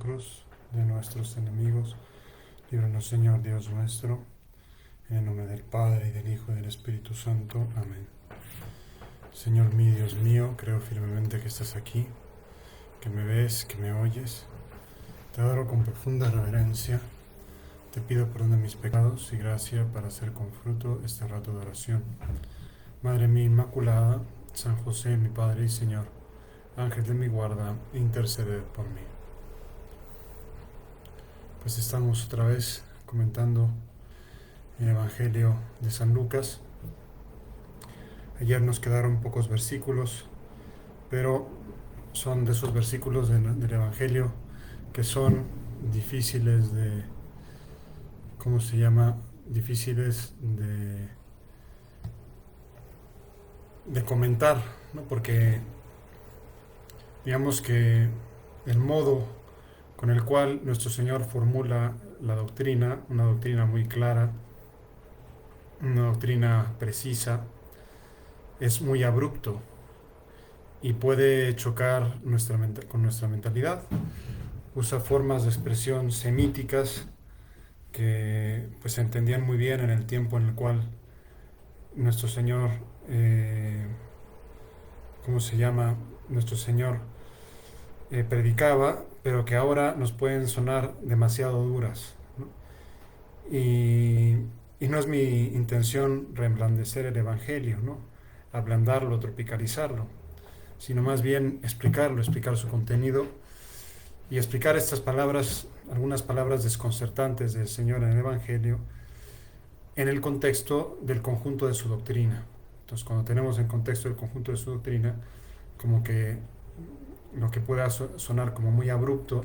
cruz de nuestros enemigos. Líbranos, Señor Dios nuestro, en el nombre del Padre, y del Hijo, y del Espíritu Santo. Amén. Señor mío, Dios mío, creo firmemente que estás aquí, que me ves, que me oyes. Te adoro con profunda reverencia. Te pido perdón de mis pecados y gracia para hacer con fruto este rato de oración. Madre mía Inmaculada, San José, mi Padre y Señor, Ángel de mi guarda, interceded por mí. Pues estamos otra vez comentando el Evangelio de San Lucas. Ayer nos quedaron pocos versículos, pero son de esos versículos del Evangelio que son difíciles de, ¿cómo se llama? Difíciles de comentar, ¿no? Porque digamos que el modo con el cual nuestro Señor formula la doctrina, una doctrina muy clara, una doctrina precisa, es muy abrupto y puede chocar con nuestra mentalidad. Usa formas de expresión semíticas que pues se entendían muy bien en el tiempo en el cual nuestro Señor, ¿cómo se llama? Nuestro Señor predicaba, pero que ahora nos pueden sonar demasiado duras, ¿no? Y no es mi intención reblandecer el Evangelio, ¿no? Ablandarlo, tropicalizarlo, sino más bien explicarlo, explicar su contenido y explicar estas palabras, algunas palabras desconcertantes del Señor en el Evangelio, en el contexto del conjunto de su doctrina. Entonces, cuando tenemos en contexto el conjunto de su doctrina, como que lo que pueda sonar como muy abrupto,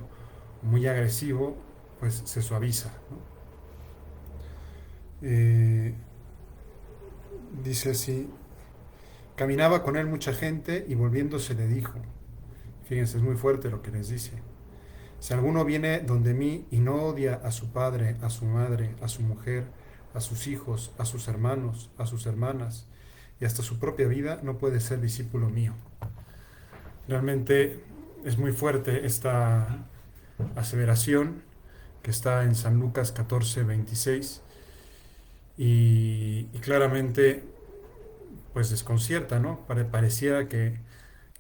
muy agresivo, pues se suaviza, ¿no? Dice así: caminaba con él mucha gente y volviéndose le dijo, fíjense, es muy fuerte lo que les dice: si alguno viene donde mí y no odia a su padre, a su madre, a su mujer, a sus hijos, a sus hermanos, a sus hermanas y hasta su propia vida, no puede ser discípulo mío. Realmente es muy fuerte esta aseveración que está en San Lucas 14:26 y claramente pues desconcierta, ¿no? Pareciera que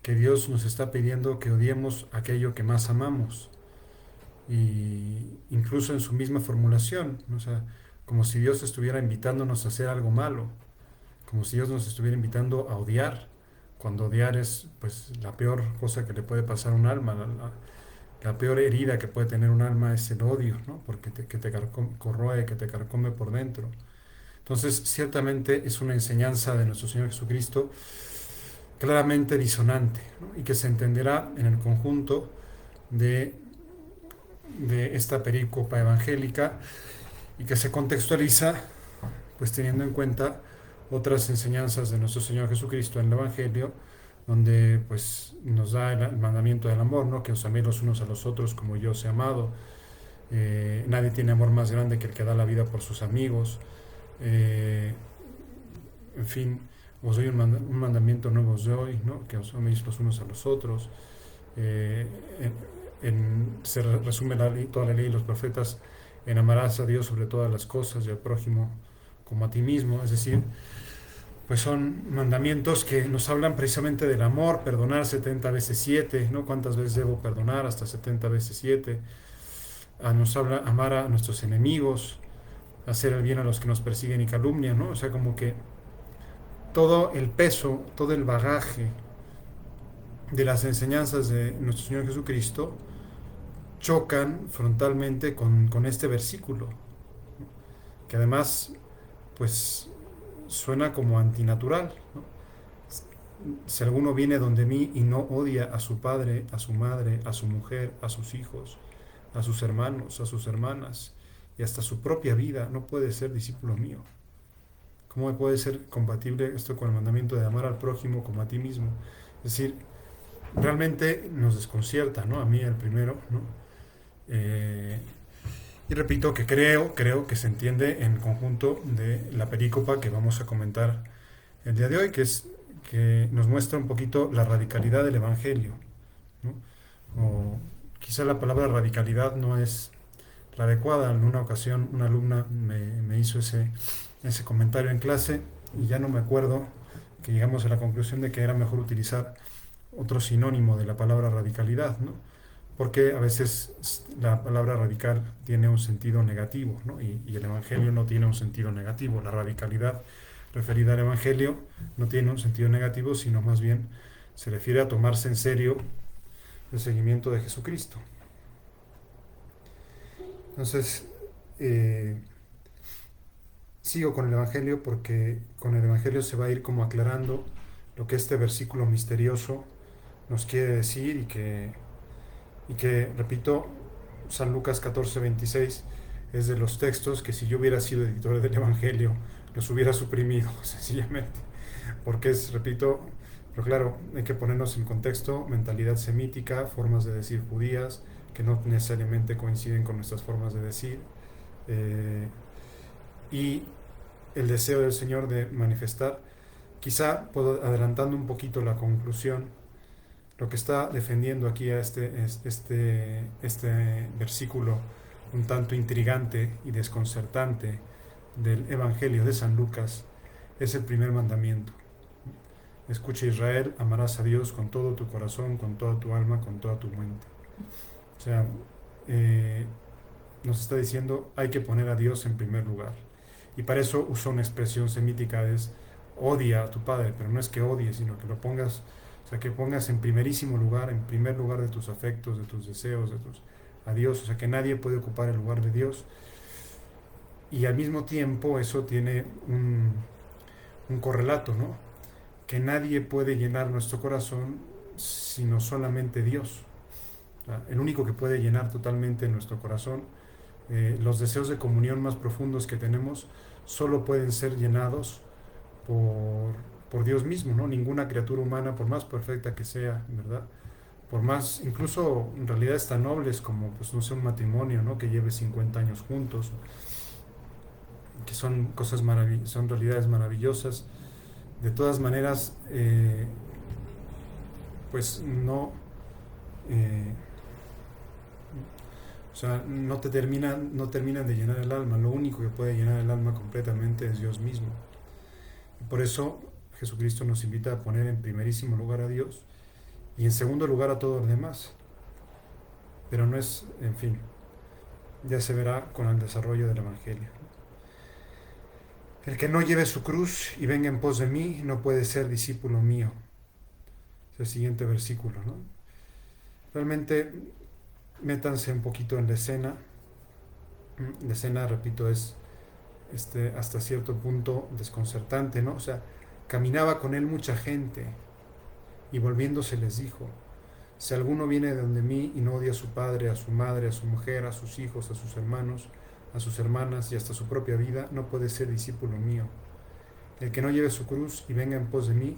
Dios nos está pidiendo que odiemos aquello que más amamos, y incluso en su misma formulación, ¿no? O sea, como si Dios estuviera invitándonos a hacer algo malo, como si Dios nos estuviera invitando a odiar, cuando odiar es pues la peor cosa que le puede pasar a un alma, la peor herida que puede tener un alma es el odio, ¿no? Porque que te corroe, que te carcome por dentro. Entonces, ciertamente es una enseñanza de nuestro Señor Jesucristo claramente disonante, ¿no? Y que se entenderá en el conjunto de, de esta perícopa evangélica y que se contextualiza pues teniendo en cuenta otras enseñanzas de nuestro Señor Jesucristo en el Evangelio, donde pues nos da el mandamiento del amor, ¿no? Que os améis los unos a los otros como yo os he amado. Nadie tiene amor más grande que el que da la vida por sus amigos. Eh, en fin, os doy un mandamiento nuevo os doy, ¿no? Que os améis los unos a los otros. Eh, Se resume toda la ley y los profetas en amarás a Dios sobre todas las cosas y al prójimo como a ti mismo. Es decir, pues son mandamientos que nos hablan precisamente del amor, perdonar 70 veces 7, ¿no? ¿Cuántas veces debo perdonar? Hasta 70 veces 7. Nos habla amar a nuestros enemigos, hacer el bien a los que nos persiguen y calumnian, ¿no? O sea, como que todo el peso, todo el bagaje de las enseñanzas de nuestro Señor Jesucristo chocan frontalmente con este versículo, que además, pues, suena como antinatural, ¿no? Si alguno viene donde mí y no odia a su padre, a su madre, a su mujer, a sus hijos, a sus hermanos, a sus hermanas y hasta su propia vida, no puede ser discípulo mío. ¿Cómo puede ser compatible esto con el mandamiento de amar al prójimo como a ti mismo? Es decir, realmente nos desconcierta, ¿no? A mí el primero, ¿no? Y repito que creo que se entiende en conjunto de la perícopa que vamos a comentar el día de hoy, que nos muestra un poquito la radicalidad del Evangelio, ¿no? O quizá la palabra radicalidad no es la adecuada. En una ocasión una alumna me hizo ese comentario en clase y ya no me acuerdo, que llegamos a la conclusión de que era mejor utilizar otro sinónimo de la palabra radicalidad, ¿no? Porque a veces la palabra radical tiene un sentido negativo, ¿no? Y el Evangelio no tiene un sentido negativo. La radicalidad referida al Evangelio no tiene un sentido negativo, sino más bien se refiere a tomarse en serio el seguimiento de Jesucristo. Entonces, sigo con el Evangelio porque con el Evangelio se va a ir como aclarando lo que este versículo misterioso nos quiere decir y que, repito, San Lucas 14:26 es de los textos que si yo hubiera sido editor del Evangelio los hubiera suprimido sencillamente, porque es, repito, pero claro, hay que ponernos en contexto: mentalidad semítica, formas de decir judías que no necesariamente coinciden con nuestras formas de decir, eh, y el deseo del Señor de manifestar, quizá adelantando un poquito la conclusión, lo que está defendiendo aquí a este versículo un tanto intrigante y desconcertante del Evangelio de San Lucas es el primer mandamiento. Escucha, Israel, amarás a Dios con todo tu corazón, con toda tu alma, con toda tu mente. O sea, nos está diciendo hay que poner a Dios en primer lugar. Y para eso usó una expresión semítica, es odia a tu padre, pero no es que odies, sino que lo pongas, o sea, que pongas en primerísimo lugar, en primer lugar de tus afectos, de tus deseos, a Dios, o sea, que nadie puede ocupar el lugar de Dios. Y al mismo tiempo eso tiene un correlato, ¿no? Que nadie puede llenar nuestro corazón sino solamente Dios. El único que puede llenar totalmente nuestro corazón, los deseos de comunión más profundos que tenemos, solo pueden ser llenados por Dios mismo, ¿no? Ninguna criatura humana, por más perfecta que sea, ¿verdad? Por más, incluso en realidades tan nobles como, pues, no sé, un matrimonio, ¿no? Que lleve 50 años juntos, que son cosas son realidades maravillosas. De todas maneras, pues no, eh, o sea, no terminan de llenar el alma. Lo único que puede llenar el alma completamente es Dios mismo. Y por eso Jesucristo nos invita a poner en primerísimo lugar a Dios y en segundo lugar a todo lo demás. Pero no es, en fin, ya se verá con el desarrollo del Evangelio. El que no lleve su cruz y venga en pos de mí no puede ser discípulo mío. Es el siguiente versículo, ¿no? Realmente, métanse un poquito en la escena. La escena, repito, es hasta cierto punto desconcertante, ¿no? O sea, caminaba con él mucha gente y volviéndose les dijo: si alguno viene de donde mí y no odia a su padre, a su madre, a su mujer, a sus hijos, a sus hermanos, a sus hermanas y hasta su propia vida, no puede ser discípulo mío. El que no lleve su cruz y venga en pos de mí,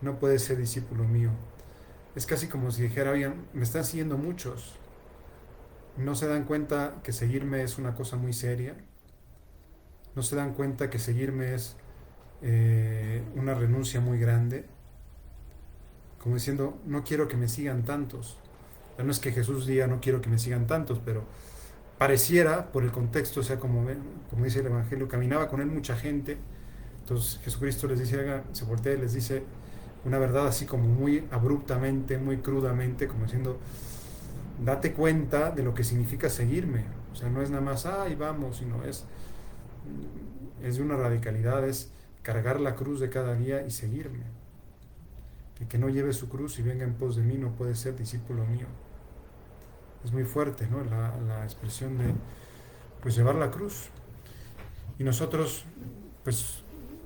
no puede ser discípulo mío. Es casi como si dijera: oigan, me están siguiendo muchos. ¿No se dan cuenta que seguirme es una cosa muy seria? ¿No se dan cuenta que seguirme es una renuncia muy grande? Como diciendo, no quiero que me sigan tantos. No es que Jesús diga no quiero que me sigan tantos, pero pareciera, por el contexto, o sea, como dice el Evangelio, caminaba con él mucha gente. Entonces Jesucristo les dice, se voltea y les dice una verdad así como muy abruptamente, muy crudamente, como diciendo: date cuenta de lo que significa seguirme. O sea, no es nada más, ay, vamos, sino es de una radicalidad, es cargar la cruz de cada día y seguirme. El que no lleve su cruz y venga en pos de mí no puede ser discípulo mío. Es muy fuerte, ¿no? La expresión de, pues, llevar la cruz. Y nosotros, pues,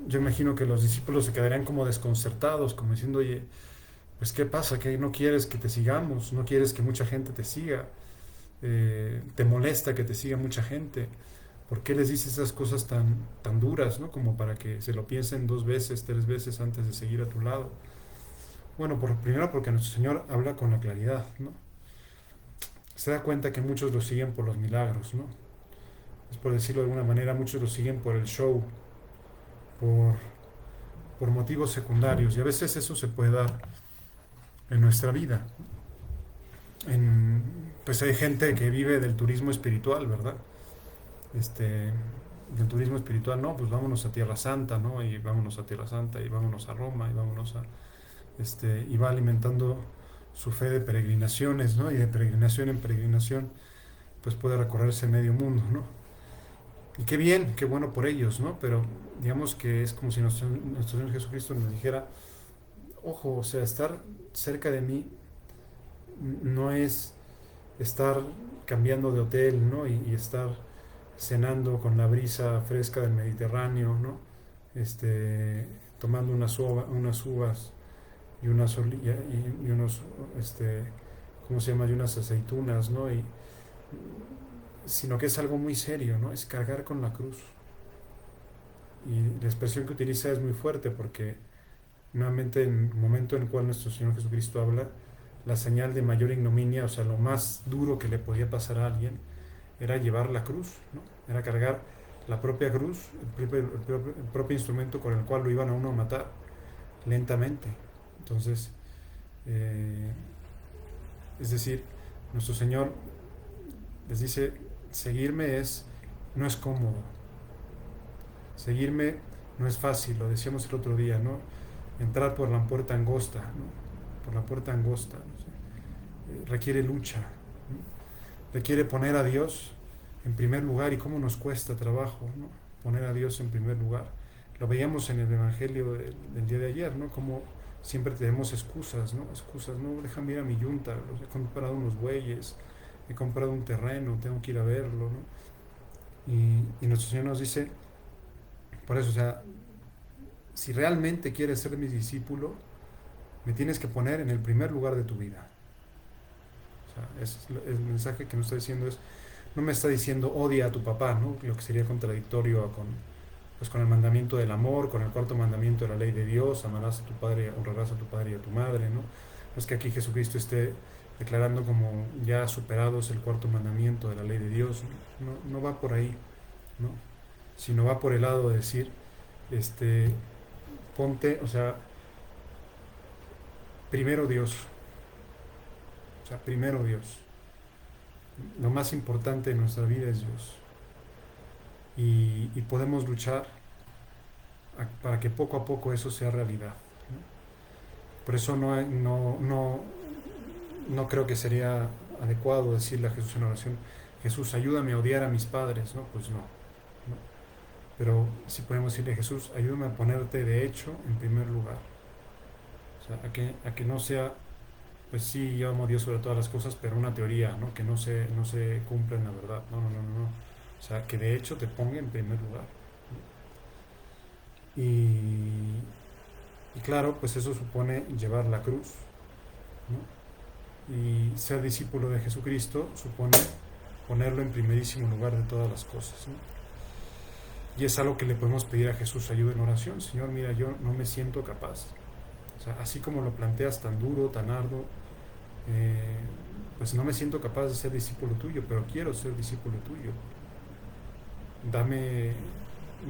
yo imagino que los discípulos se quedarían como desconcertados, como diciendo: oye, pues, ¿qué pasa? ¿Que no quieres que te sigamos? ¿No quieres que mucha gente te siga? ¿Te molesta que te siga mucha gente? ¿Por qué les dices esas cosas tan duras, ¿no? Como para que se lo piensen 2 veces, 3 veces antes de seguir a tu lado. Bueno, primero porque nuestro Señor habla con la claridad, ¿no? Se da cuenta que muchos lo siguen por los milagros, ¿no? Es, por decirlo de alguna manera, muchos lo siguen por el show, por, por motivos secundarios. Y a veces eso se puede dar en nuestra vida. pues hay gente que vive del turismo espiritual, ¿verdad? Este, del turismo espiritual, no, pues vámonos a Tierra Santa, ¿no? Y vámonos a Tierra Santa, y vámonos a Roma, y vámonos a, y va alimentando su fe de peregrinaciones, ¿no? Y de peregrinación en peregrinación, pues puede recorrerse medio mundo, ¿no? Y qué bien, qué bueno por ellos, ¿no? Pero digamos que es como si nuestro Señor Jesucristo nos dijera, ojo, o sea, estar cerca de mí no es estar cambiando de hotel, ¿no? Y estar cenando con la brisa fresca del Mediterráneo, ¿no? Este, tomando unas uvas y y unos, ¿cómo se llama? Y unas aceitunas, ¿no? Sino que es algo muy serio, ¿no? Es cargar con la cruz. Y la expresión que utiliza es muy fuerte porque nuevamente en el momento en el cual nuestro Señor Jesucristo habla, la señal de mayor ignominia, o sea, lo más duro que le podía pasar a alguien, era llevar la cruz, ¿no? Era cargar la propia cruz, el propio instrumento con el cual lo iban a uno a matar lentamente. Entonces, eh, es decir, nuestro Señor les dice, seguirme no es cómodo, seguirme no es fácil, lo decíamos el otro día, ¿no? Entrar por la puerta angosta, ¿no? Por la puerta angosta, ¿no? Requiere lucha, ¿no? Requiere poner a Dios en primer lugar y cómo nos cuesta trabajo, ¿no? Poner a Dios en primer lugar. Lo veíamos en el Evangelio del día de ayer, ¿no? Como siempre tenemos excusas, ¿no? Excusas, no, déjame ir a mi yunta, he comprado unos bueyes, he comprado un terreno, tengo que ir a verlo, ¿no? Y nuestro Señor nos dice, por eso, o sea, si realmente quieres ser mi discípulo, me tienes que poner en el primer lugar de tu vida. O sea, el mensaje que nos está diciendo es, no me está diciendo odia a tu papá, ¿no? Lo que sería contradictorio pues con el mandamiento del amor, con el cuarto mandamiento de la ley de Dios, amarás a tu padre, honrarás a tu padre y a tu madre, ¿no? No es que aquí Jesucristo esté declarando como ya superados el cuarto mandamiento de la ley de Dios, no, no va por ahí, ¿no? Sino va por el lado de decir, este, ponte, o sea, primero Dios, o sea, primero Dios. Lo más importante en nuestra vida es Dios. Y podemos luchar para que poco a poco eso sea realidad, ¿no? Por eso no creo que sería adecuado decirle a Jesús en oración, Jesús, ayúdame a odiar a mis padres, ¿no? Pues no, ¿no? Pero sí podemos decirle, Jesús, ayúdame a ponerte de hecho en primer lugar. O sea, a que no sea, pues sí, yo amo a Dios sobre todas las cosas, pero una teoría, ¿no? Que no se cumpla en la verdad. No, no, no, no, no. O sea, que de hecho te ponga en primer lugar. Y claro, pues eso supone llevar la cruz, ¿no? Y ser discípulo de Jesucristo supone ponerlo en primerísimo lugar de todas las cosas, ¿no? Y es algo que le podemos pedir a Jesús ayuda en oración. Señor, mira, yo no me siento capaz. O sea, así como lo planteas tan duro, tan arduo, eh, pues no me siento capaz de ser discípulo tuyo, pero quiero ser discípulo tuyo. Dame,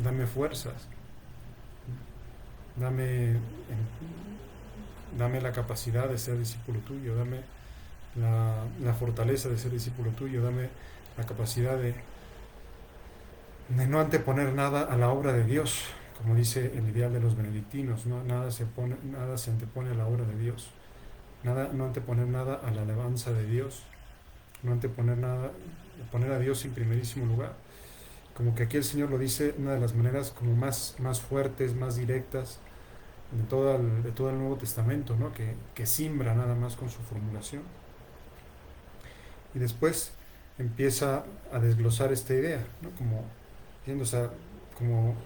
dame fuerzas, dame, dame la capacidad de ser discípulo tuyo, dame la fortaleza de ser discípulo tuyo, dame la capacidad de no anteponer nada a la obra de Dios, como dice el ideal de los benedictinos, ¿no? Nada se antepone a la obra de Dios, no anteponer nada a la alabanza de Dios, no anteponer nada, poner a Dios en primerísimo lugar. Como que aquí el Señor lo dice una de las maneras como más fuertes, más directas de todo el Nuevo Testamento, ¿no? Que simbra nada más con su formulación. Y después empieza a desglosar esta idea, ¿no? Como diciendo, o sea, como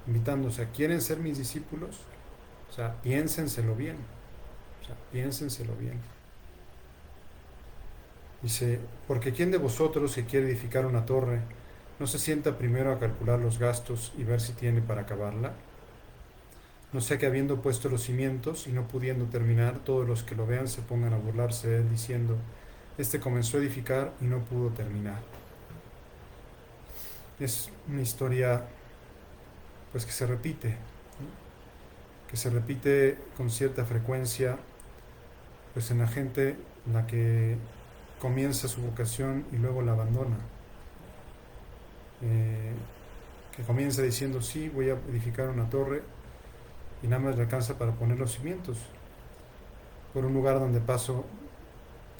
invitando, o sea, ¿quieren ser mis discípulos? O sea, piénsenselo bien, o sea, piénsenselo bien. Dice, porque ¿quién de vosotros que quiere edificar una torre no se sienta primero a calcular los gastos y ver si tiene para acabarla? No sea que habiendo puesto los cimientos y no pudiendo terminar, todos los que lo vean se pongan a burlarse de él diciendo, este comenzó a edificar y no pudo terminar. Es una historia pues que se repite, ¿no? Que se repite con cierta frecuencia pues en la gente en la que comienza su vocación y luego la abandona. Que comienza diciendo, sí, voy a edificar una torre, y nada más le alcanza para poner los cimientos, por un lugar donde paso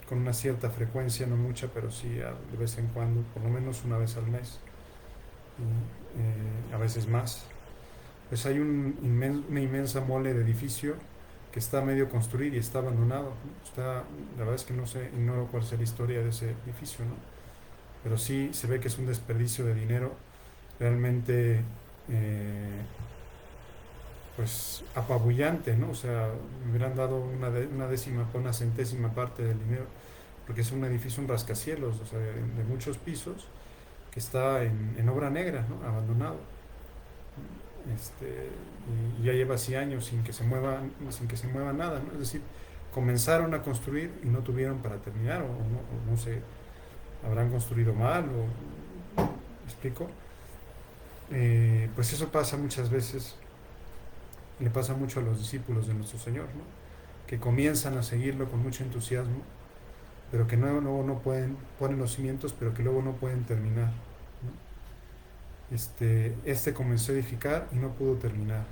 con una cierta frecuencia, no mucha, pero sí de vez en cuando, por lo menos una vez al mes, y, a veces más. Pues hay una inmensa mole de edificio que está a medio construir y está abandonado, ¿no? La verdad es que no sé, ignoro cuál es la historia de ese edificio, ¿no? Pero sí se ve que es un desperdicio de dinero realmente, pues apabullante, ¿no? O sea, me hubieran dado una décima, una centésima parte del dinero, porque es un edificio, un rascacielos, o sea, de muchos pisos, que está en obra negra, ¿no? Abandonado. Y ya lleva así años sin que se mueva nada, ¿no? Es decir, comenzaron a construir y no tuvieron para terminar, o no sé, habrán construido mal, ¿me explico? Pues eso pasa muchas veces, le pasa mucho a los discípulos de nuestro Señor, ¿no? Que comienzan a seguirlo con mucho entusiasmo, pero que luego no pueden, ponen los cimientos, pero que luego no pueden terminar, ¿no? Comenzó a edificar y no pudo terminar.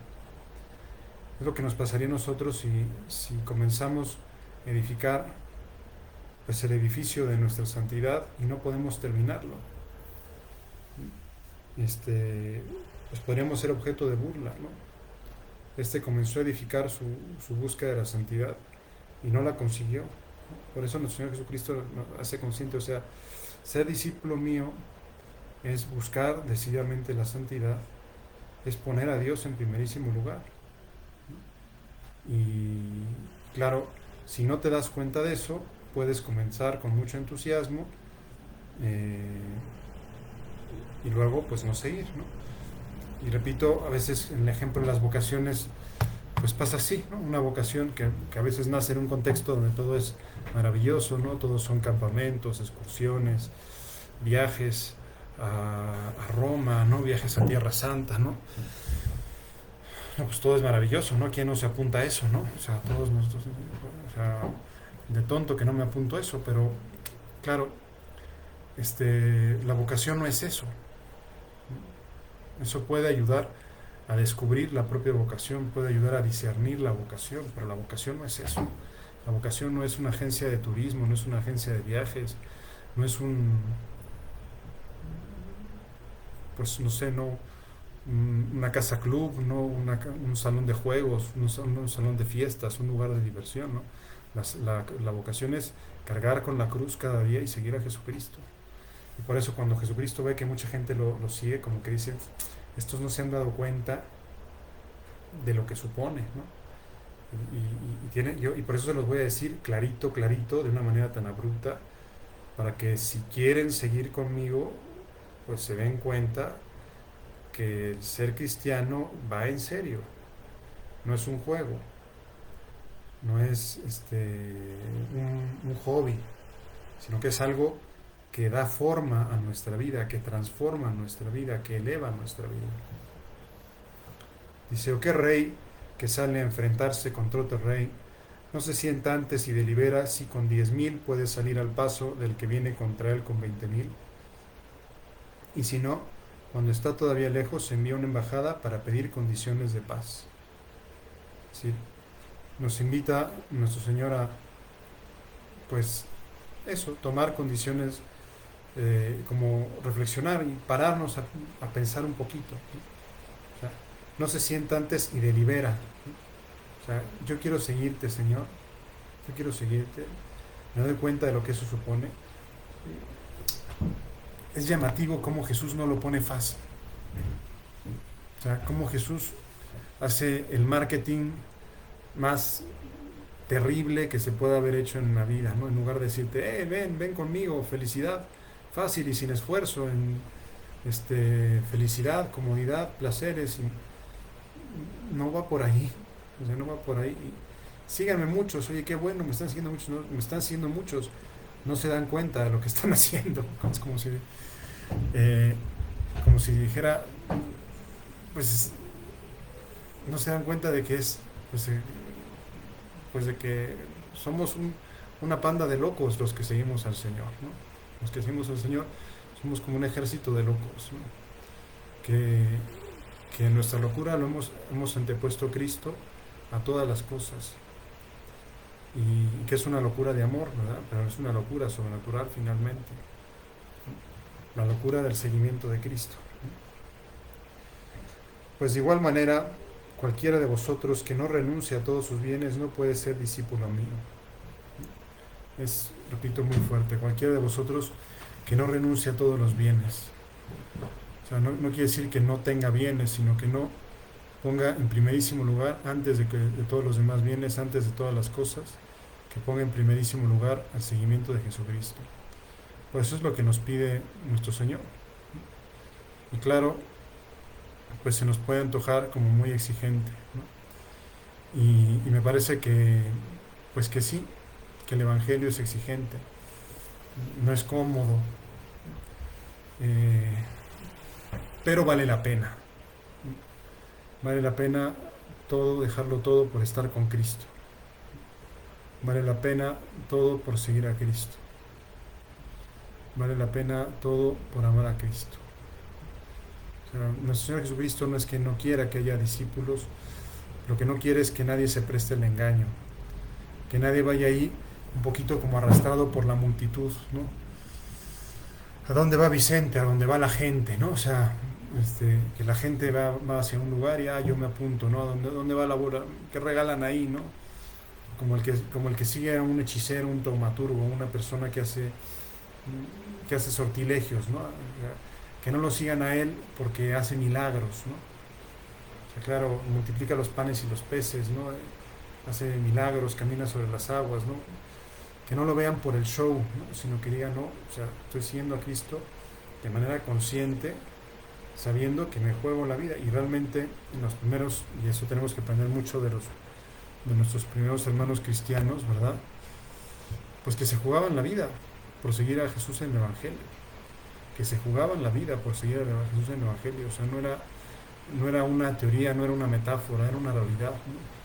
Es lo que nos pasaría a nosotros si comenzamos a edificar, pues, el edificio de nuestra santidad y no podemos terminarlo. Pues podríamos ser objeto de burla, ¿no? Comenzó a edificar su búsqueda de la santidad y no la consiguió. Por eso nuestro Señor Jesucristo nos hace consciente, o sea, ser discípulo mío es buscar decididamente la santidad, es poner a Dios en primerísimo lugar. Y claro, si no te das cuenta de eso, puedes comenzar con mucho entusiasmo, y luego pues no seguir, ¿no? Y repito, a veces en el ejemplo de las vocaciones, pues pasa así, ¿no? Una vocación que a veces nace en un contexto donde todo es maravilloso, ¿no? Todos son campamentos, excursiones, viajes a Roma, ¿no? Viajes a Tierra Santa, ¿no? No, pues todo es maravilloso, ¿no? ¿Quién no se apunta a eso, ¿no? O sea, todos nosotros, o sea, de tonto que no me apunto a eso, pero claro, la vocación no es eso. Eso puede ayudar a descubrir la propia vocación, puede ayudar a discernir la vocación, pero la vocación no es eso. La vocación no es una agencia de turismo, no es una agencia de viajes, no es pues no sé, no una casa club, no un salón de juegos, un salón de fiestas, un lugar de diversión, ¿no? La vocación es cargar con la cruz cada día y seguir a Jesucristo. Y por eso cuando Jesucristo ve que mucha gente lo sigue, como que dice, estos no se han dado cuenta de lo que supone, ¿no? Y por eso se los voy a decir clarito, clarito, de una manera tan abrupta, para que si quieren seguir conmigo, pues se den cuenta que el ser cristiano va en serio, no es un juego, no es un hobby, sino que es algo que da forma a nuestra vida, que transforma nuestra vida, que eleva nuestra vida. Dice, o qué rey que sale a enfrentarse contra otro rey, no se sienta antes y delibera si con 10,000 puede salir al paso del que viene contra él con 20,000. Y si no, cuando está todavía lejos, envía una embajada para pedir condiciones de paz. Es decir, nos invita nuestro Señor a, pues, eso, tomar condiciones, como reflexionar y pararnos a pensar un poquito, ¿no? O sea, no se sienta antes y delibera, ¿no? O sea, yo quiero seguirte, Señor, yo quiero seguirte, me doy cuenta de lo que eso supone. Es llamativo cómo Jesús no lo pone fácil. O sea, cómo Jesús hace el marketing más terrible que se pueda haber hecho en la vida, ¿no? En lugar de decirte, ven conmigo, felicidad, fácil y sin esfuerzo, felicidad, comodidad, placeres, no va por ahí, o sea, no va por ahí. Síganme muchos, oye, qué bueno, me están siguiendo muchos, ¿no? Me están siguiendo muchos, no se dan cuenta de lo que están haciendo, es como si dijera, pues no se dan cuenta de que es, pues de que somos una panda de locos los que seguimos al Señor, ¿no? Los que seguimos al Señor somos como un ejército de locos, ¿no? que, que en nuestra locura hemos antepuesto a Cristo a todas las cosas, y que es una locura de amor, ¿verdad? Pero es una locura sobrenatural finalmente, ¿no? La locura del seguimiento de Cristo, ¿no? Pues de igual manera, cualquiera de vosotros que no renuncie a todos sus bienes no puede ser discípulo mío. Es, repito, muy fuerte. Cualquiera de vosotros que no renuncie a todos los bienes. O sea, no quiere decir que no tenga bienes, sino que no ponga en primerísimo lugar, antes de todos los demás bienes, antes de todas las cosas, que ponga en primerísimo lugar al seguimiento de Jesucristo. Pues eso es lo que nos pide nuestro Señor. Y claro, pues se nos puede antojar como muy exigente, ¿no? Y me parece que, pues que sí, que el Evangelio es exigente, no es cómodo, eh, pero vale la pena. Vale la pena todo, dejarlo todo por estar con Cristo. Vale la pena todo por seguir a Cristo. Vale la pena todo por amar a Cristo. O sea, nuestro Señor Jesucristo no es que no quiera que haya discípulos, lo que no quiere es que nadie se preste el engaño, que nadie vaya ahí un poquito como arrastrado por la multitud, ¿no? ¿A dónde va Vicente? ¿A dónde va la gente? ¿No? O sea, que la gente va hacia un lugar y yo me apunto, ¿no? ¿Dónde va la bola? ¿Qué regalan ahí, no? Como el que sigue a un hechicero, un taumaturgo, una persona que hace sortilegios, ¿no? Que no lo sigan a él porque hace milagros, ¿no? O sea, claro, multiplica los panes y los peces, ¿no? Hace milagros, camina sobre las aguas, ¿no? Que no lo vean por el show, ¿no? Sino que digan, no, o sea, estoy siguiendo a Cristo de manera consciente, sabiendo que me juego la vida. Y realmente en los primeros, y eso tenemos que aprender mucho de nuestros primeros hermanos cristianos, ¿verdad? Pues que se jugaban la vida por seguir a Jesús en el Evangelio, que se jugaban la vida por seguir a Jesús en el Evangelio. O sea, no era una teoría, no era una metáfora, era una realidad, ¿no?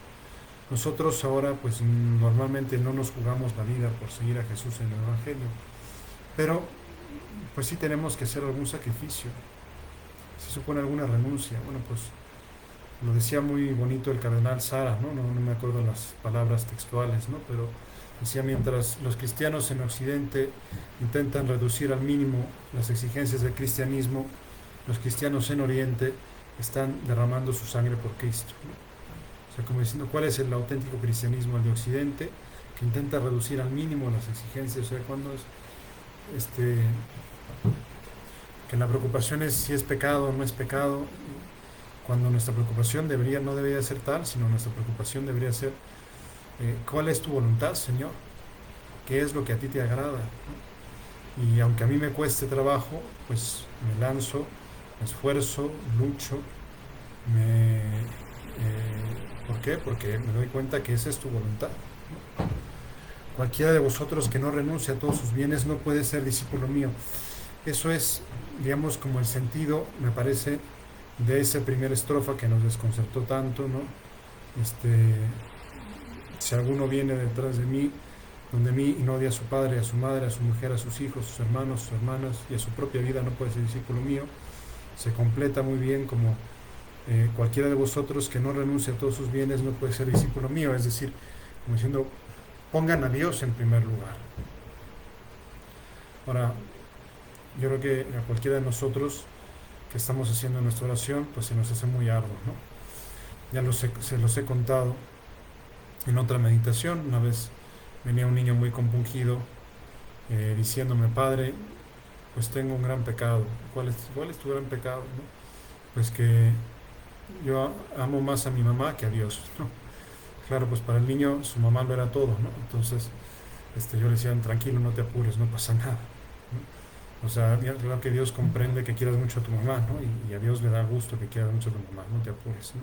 Nosotros ahora pues normalmente no nos jugamos la vida por seguir a Jesús en el Evangelio, pero pues sí tenemos que hacer algún sacrificio, se supone alguna renuncia. Bueno, pues lo decía muy bonito el cardenal Sara, ¿no? No me acuerdo las palabras textuales, ¿no? Pero decía, mientras los cristianos en Occidente intentan reducir al mínimo las exigencias del cristianismo, los cristianos en Oriente están derramando su sangre por Cristo, ¿no? O sea, como diciendo, ¿cuál es el auténtico cristianismo? El de Occidente, que intenta reducir al mínimo las exigencias. O sea, cuando es que la preocupación es si es pecado o no es pecado, cuando nuestra preocupación no debería ser tal, sino nuestra preocupación debería ser ¿cuál es tu voluntad, Señor? ¿Qué es lo que a ti te agrada? Y aunque a mí me cueste trabajo, pues me lanzo, me esfuerzo, lucho, ¿por qué? Porque me doy cuenta que esa es tu voluntad. Cualquiera de vosotros que no renuncie a todos sus bienes no puede ser discípulo mío. Eso es, digamos, como el sentido, me parece, de esa primera estrofa que nos desconcertó tanto, ¿no? Si alguno viene detrás de mí, donde mí, y no odia a su padre, a su madre, a su mujer, a sus hijos, a sus hermanos, a sus hermanas y a su propia vida, no puede ser discípulo mío. Se completa muy bien como cualquiera de vosotros que no renuncie a todos sus bienes no puede ser discípulo mío, es decir, como diciendo, pongan a Dios en primer lugar. Ahora, yo creo que a cualquiera de nosotros que estamos haciendo nuestra oración, pues se nos hace muy arduo, ¿no? Se los he contado en otra meditación. Una vez venía un niño muy compungido diciéndome, Padre, pues tengo un gran pecado. ¿Cuál es tu gran pecado, no? Pues que yo amo más a mi mamá que a Dios, ¿no? Claro, pues para el niño su mamá lo era todo, ¿no? Entonces yo le decía, tranquilo, no te apures, no pasa nada, ¿no? O sea, claro que Dios comprende que quieras mucho a tu mamá, ¿no? Y a Dios le da gusto que quieras mucho a tu mamá, no te apures, ¿no?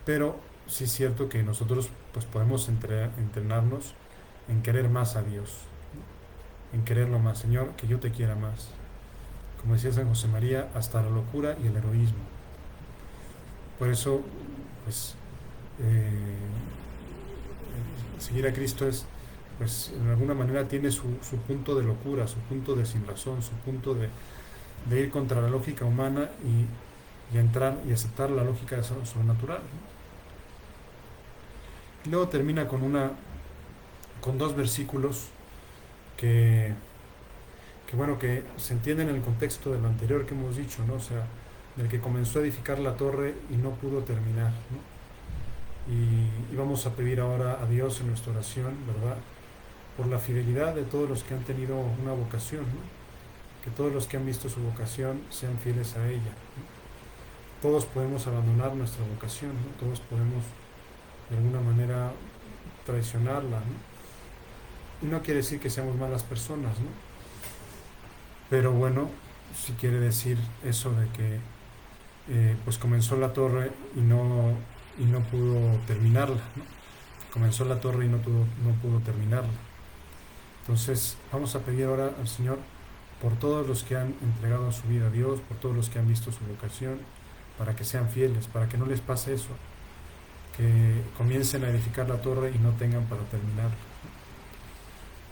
Pero sí es cierto que nosotros pues podemos entrenarnos en querer más a Dios, ¿no? En quererlo más. Señor, que yo te quiera más. Como decía San José María, hasta la locura y el heroísmo. Por eso, pues, seguir a Cristo es pues en alguna manera tiene su punto de locura, su punto de sinrazón, su punto de ir contra la lógica humana y entrar y aceptar la lógica sobrenatural, ¿no? Y luego termina con dos versículos que, bueno, que se entienden en el contexto de lo anterior que hemos dicho, ¿no? O sea, del que comenzó a edificar la torre y no pudo terminar, ¿no? Y vamos a pedir ahora a Dios en nuestra oración, ¿verdad? Por la fidelidad de todos los que han tenido una vocación, ¿no? Que todos los que han visto su vocación sean fieles a ella, ¿no? Todos podemos abandonar nuestra vocación, ¿no? Todos podemos de alguna manera traicionarla, ¿no? Y no quiere decir que seamos malas personas, ¿no? Pero bueno, sí quiere decir eso de que pues comenzó la torre y no pudo terminarla, ¿no? Comenzó la torre y no pudo terminarla. Entonces vamos a pedir ahora al Señor por todos los que han entregado su vida a Dios, por todos los que han visto su vocación, para que sean fieles, para que no les pase eso, que comiencen a edificar la torre y no tengan para terminarla.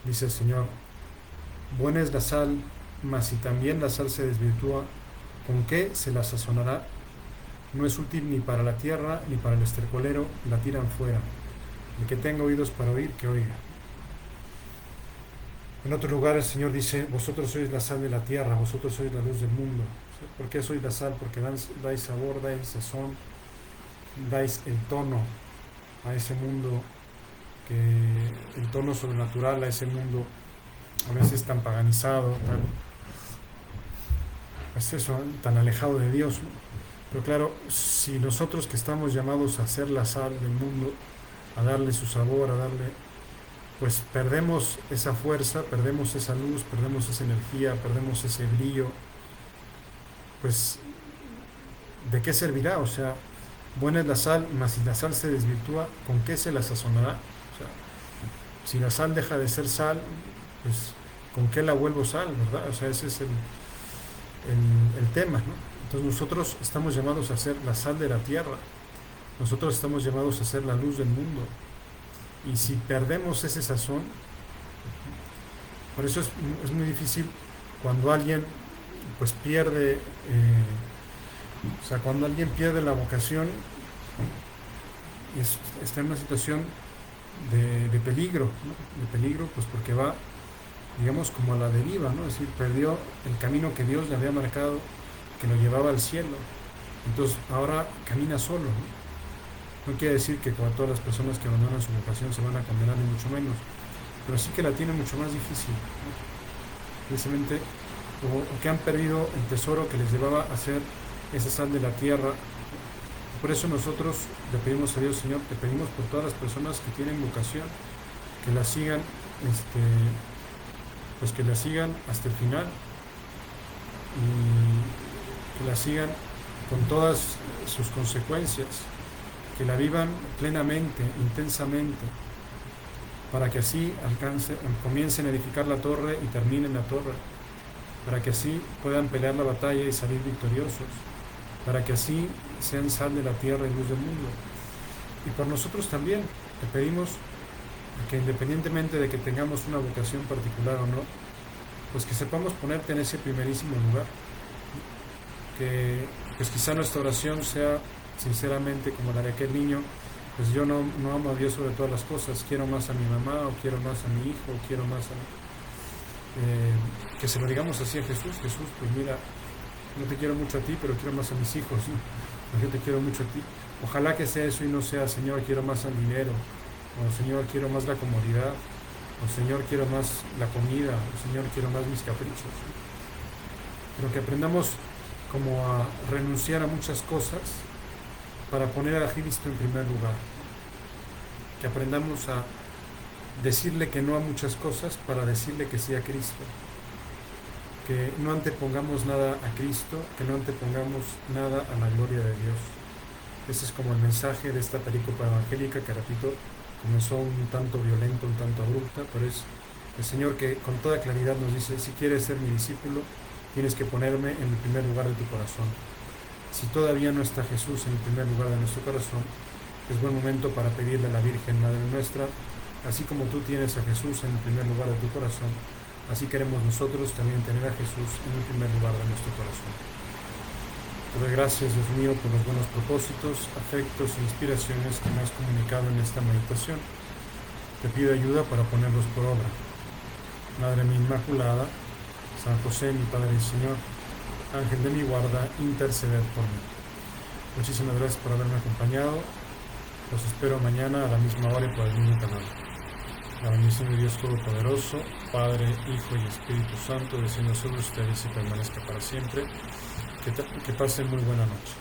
Dice el Señor: buena es la sal, mas si también la sal se desvirtúa, ¿con qué se la sazonará? No es útil ni para la tierra ni para el estercolero, la tiran fuera. El que tenga oídos para oír, que oiga. En otro lugar el Señor dice: vosotros sois la sal de la tierra, vosotros sois la luz del mundo. ¿Por qué sois la sal? Porque dais sabor, dais sazón, dais el tono a ese mundo, el tono sobrenatural a ese mundo a veces tan paganizado, tan alejado de Dios, ¿no? Pero claro, si nosotros que estamos llamados a ser la sal del mundo, a darle su sabor, pues perdemos esa fuerza, perdemos esa luz, perdemos esa energía, perdemos ese brillo, pues ¿de qué servirá? O sea, buena es la sal, mas si la sal se desvirtúa, ¿con qué se la sazonará? O sea, si la sal deja de ser sal, pues ¿con qué la vuelvo sal, verdad? O sea, ese es el tema, ¿no? Entonces nosotros estamos llamados a ser la sal de la tierra, nosotros estamos llamados a ser la luz del mundo, y si perdemos ese sazón, por eso es muy difícil cuando alguien pues pierde, o sea, cuando alguien pierde la vocación, está en una situación de peligro, ¿no? De peligro, pues porque va, digamos, como a la deriva, ¿no? Es decir, perdió el camino que Dios le había marcado, que lo llevaba al cielo. Entonces ahora camina solo, ¿no? No quiere decir que como todas las personas que abandonan su vocación se van a condenar, ni mucho menos, pero sí que la tienen mucho más difícil, ¿no? Precisamente, o que han perdido el tesoro que les llevaba a ser esa sal de la tierra. Por eso nosotros le pedimos a Dios: Señor, te pedimos por todas las personas que tienen vocación, que la sigan, pues que la sigan hasta el final, y que la sigan con todas sus consecuencias, que la vivan plenamente, intensamente, para que así comiencen a edificar la torre y terminen la torre, para que así puedan pelear la batalla y salir victoriosos, para que así sean sal de la tierra y luz del mundo. Y por nosotros también te pedimos que, independientemente de que tengamos una vocación particular o no, pues que sepamos ponerte en ese primerísimo lugar, que pues quizá nuestra oración sea sinceramente como la de aquel niño: pues yo no amo a Dios sobre todas las cosas, quiero más a mi mamá, o quiero más a mi hijo, o quiero más que se lo digamos así a Jesús: Jesús, pues mira, no te quiero mucho a ti, pero quiero más a mis hijos, ¿no? Yo te quiero mucho a ti. Ojalá que sea eso y no sea: Señor, quiero más al dinero, o Señor, quiero más la comodidad, o Señor, quiero más la comida, o Señor, quiero más mis caprichos, ¿no? Pero que aprendamos como a renunciar a muchas cosas para poner a Cristo en primer lugar. Que aprendamos a decirle que no a muchas cosas para decirle que sí a Cristo. Que no antepongamos nada a Cristo, que no antepongamos nada a la gloria de Dios. Ese es como el mensaje de esta película evangélica que, repito, comenzó un tanto violenta, un tanto abrupta, pero es el Señor que con toda claridad nos dice: si quieres ser mi discípulo, tienes que ponerme en el primer lugar de tu corazón. Si todavía no está Jesús en el primer lugar de nuestro corazón, es buen momento para pedirle a la Virgen Madre Nuestra Así como tú tienes a Jesús en el primer lugar de tu corazón, así queremos nosotros también tener a Jesús en el primer lugar de nuestro corazón. Te doy gracias, Dios mío, por los buenos propósitos, afectos e inspiraciones que me has comunicado en esta meditación. Te pido ayuda para ponerlos por obra. Madre mía Inmaculada, San José, mi Padre y Señor, Ángel de mi guarda, interceded por mí. Muchísimas gracias por haberme acompañado. Los espero mañana a la misma hora y por el mismo canal. La bendición de Dios Todopoderoso, Padre, Hijo y Espíritu Santo, descienda sobre ustedes y permanezca para siempre. Que pasen muy buena noche.